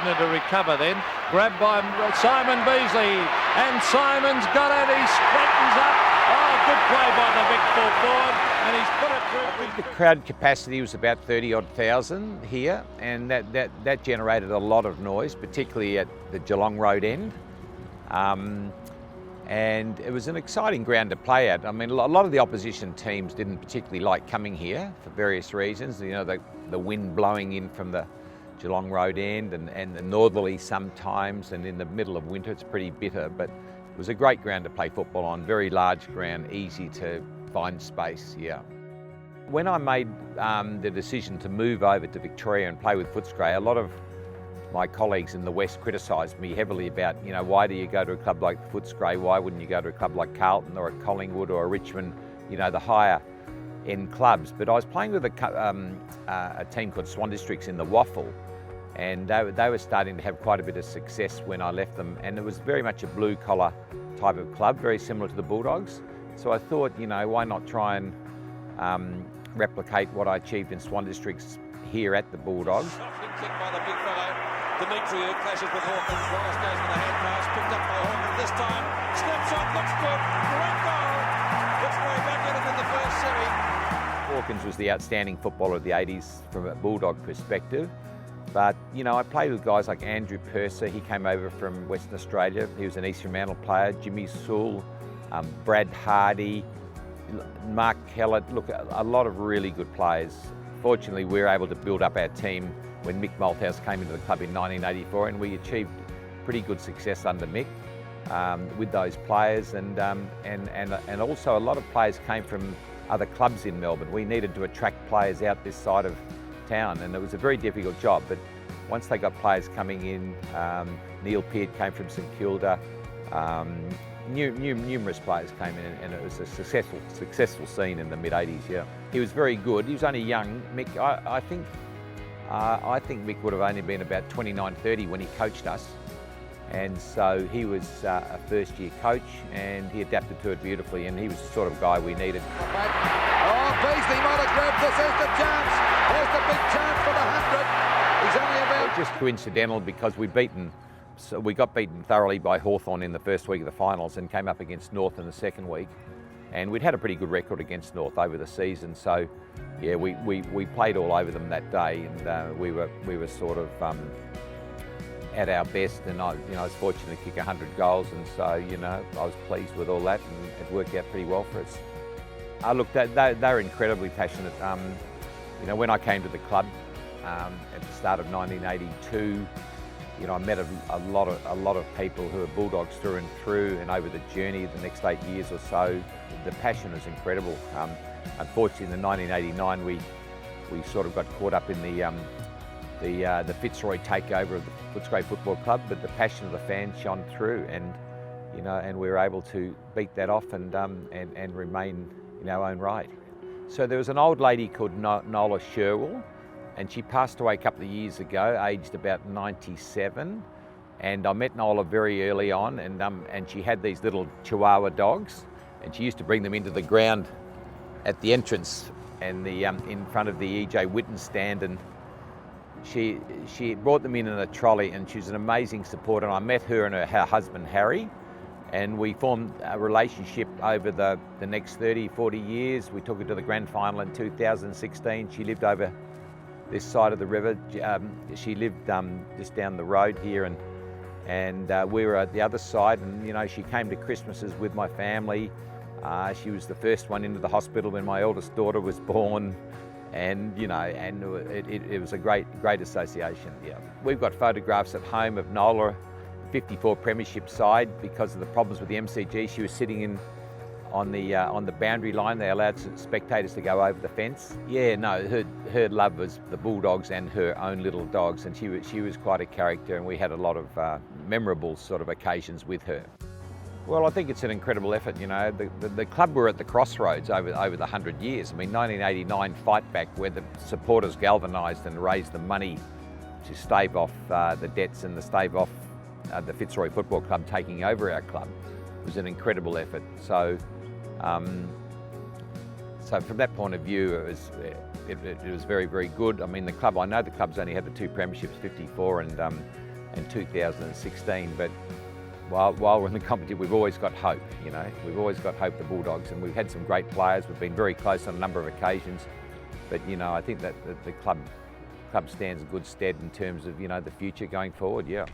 Gardner to recover then. Grabbed by Simon Beasley, and Simon's got it. He straightens up. Oh, good play by the big full forward, and he's put it through. I think the crowd capacity was about 30,000 here, and that generated a lot of noise, particularly at the Geelong Road end. And it was an exciting ground to play at. I mean, a lot of the opposition teams didn't particularly like coming here for various reasons. You know, the wind blowing in from the Geelong Road end and the northerly sometimes, and in the middle of winter it's pretty bitter, but it was a great ground to play football on, very large ground, easy to find space, yeah. When I made the decision to move over to Victoria and play with Footscray, a lot of my colleagues in the West criticised me heavily about, you know, why do you go to a club like Footscray? Why wouldn't you go to a club like Carlton or a Collingwood or a Richmond, you know, the higher end clubs? But I was playing with a team called Swan Districts in the Waffle, and they were starting to have quite a bit of success when I left them, and it was very much a blue collar type of club, very similar to the Bulldogs. So I thought, you know, why not try and replicate what I achieved in Swan Districts here at the Bulldogs. Shocking kick by the big fellow. Dimitri, who clashes with Hawkins. Wallace goes for the hand pass, picked up by Hawkins this time. Snapshot, looks good. Great goal. Footscray back in it in the first semi. Hawkins was the outstanding footballer of the 80s from a Bulldog perspective. But, you know, I played with guys like Andrew Purser. He came over from Western Australia. He was an East Fremantle player. Jimmy Sewell, Brad Hardy, Mark Kellett. Look, a lot of really good players. Fortunately, we were able to build up our team when Mick Malthouse came into the club in 1984, and we achieved pretty good success under Mick with those players, and also a lot of players came from other clubs in Melbourne. We needed to attract players out this side of town, and it was a very difficult job. But once they got players coming in, Neil Peart came from St Kilda. Numerous players came in, and it was a successful scene in the mid-80s, yeah. He was very good. He was only young. Mick, I think Mick would have only been about 29, 30 when he coached us. And so he was a first-year coach, and he adapted to it beautifully, and he was the sort of guy we needed. Oh, Beasley might have grabbed this. There's the chance. There's the big chance for the 100. He's only about... Just coincidental, because we got beaten thoroughly by Hawthorn in the first week of the finals and came up against North in the second week. And we'd had a pretty good record against North over the season, so yeah, we played all over them that day, and we were sort of at our best, and I was fortunate to kick 100 goals, and so, you know, I was pleased with all that, and it worked out pretty well for us. Look, they're incredibly passionate. You know, when I came to the club at the start of 1982, you know, I met a lot of people who are Bulldogs through and through, and over the journey of the next 8 years or so, the passion is incredible. Unfortunately, in 1989, we sort of got caught up in the Fitzroy takeover of the Footscray Football Club, but the passion of the fans shone through, and you know, and we were able to beat that off and remain in our own right. So there was an old lady called Nola Sherwell, and she passed away a couple of years ago, aged about 97. And I met Nola very early on, and she had these little Chihuahua dogs, and she used to bring them into the ground at the entrance and in front of the E.J. Witten stand, and she brought them in a trolley, and she was an amazing supporter. And I met her and her husband Harry, and we formed a relationship over the next 30, 40 years. We took her to the grand final in 2016. She lived over this side of the river. She lived just down the road here, and we were at the other side, and you know, she came to Christmases with my family. She was the first one into the hospital when my eldest daughter was born, and you know, and it was a great association. Yeah, we've got photographs at home of Nola, 54 premiership side. Because of the problems with the MCG, she was sitting on the boundary line. They allowed spectators to go over the fence. Yeah, no, her love was the Bulldogs and her own little dogs, and she was quite a character, and we had a lot of memorable sort of occasions with her. Well, I think it's an incredible effort. You know, the club were at the crossroads over the 100 years. I mean, 1989 fight back, where the supporters galvanised and raised the money to stave off the debts and to stave off the Fitzroy Football Club taking over our club. It was an incredible effort. So from that point of view, it was very, very good. I mean, I know the club's only had the 2 premierships, 54 and in 2016. But while we're in the competition, we've always got hope, you know. We've always got hope, the Bulldogs, and we've had some great players. We've been very close on a number of occasions. But, you know, I think that the club stands in good stead in terms of, you know, the future going forward, yeah.